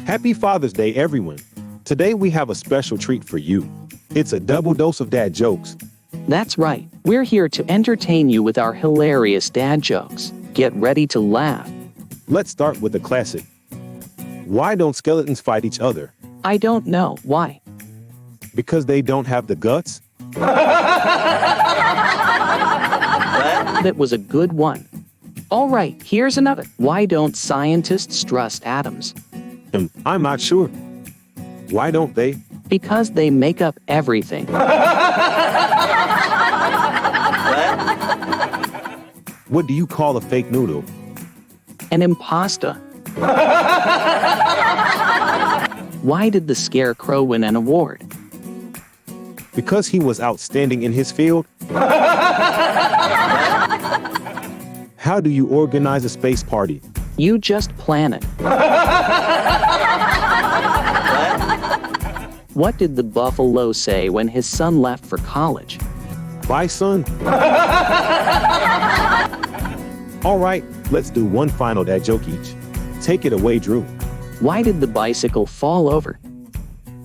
Happy Father's Day, everyone. Today we have a special treat for you. It's a double dose of dad jokes. That's right. We're here to entertain you with our hilarious dad jokes. Get ready to laugh. Let's start with a classic. Why don't skeletons fight each other? I don't know why. Because they don't have the guts? That was a good one. All right, here's another. Why don't scientists trust atoms? I'm not sure. Why don't they? Because they make up everything. What do you call a fake noodle? An imposter. Why did the scarecrow win an award? Because he was outstanding in his field? How do you organize a space party? You just plan it. What did the buffalo say when his son left for college? Bye, son. All right, let's do one final dad joke each. Take it away, Drew. Why did the bicycle fall over?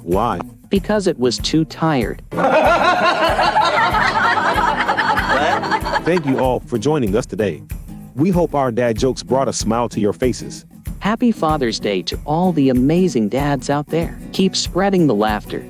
Why? Because it was too tired. Thank you all for joining us today. We hope our dad jokes brought a smile to your faces. Happy Father's Day to all the amazing dads out there. Keep spreading the laughter.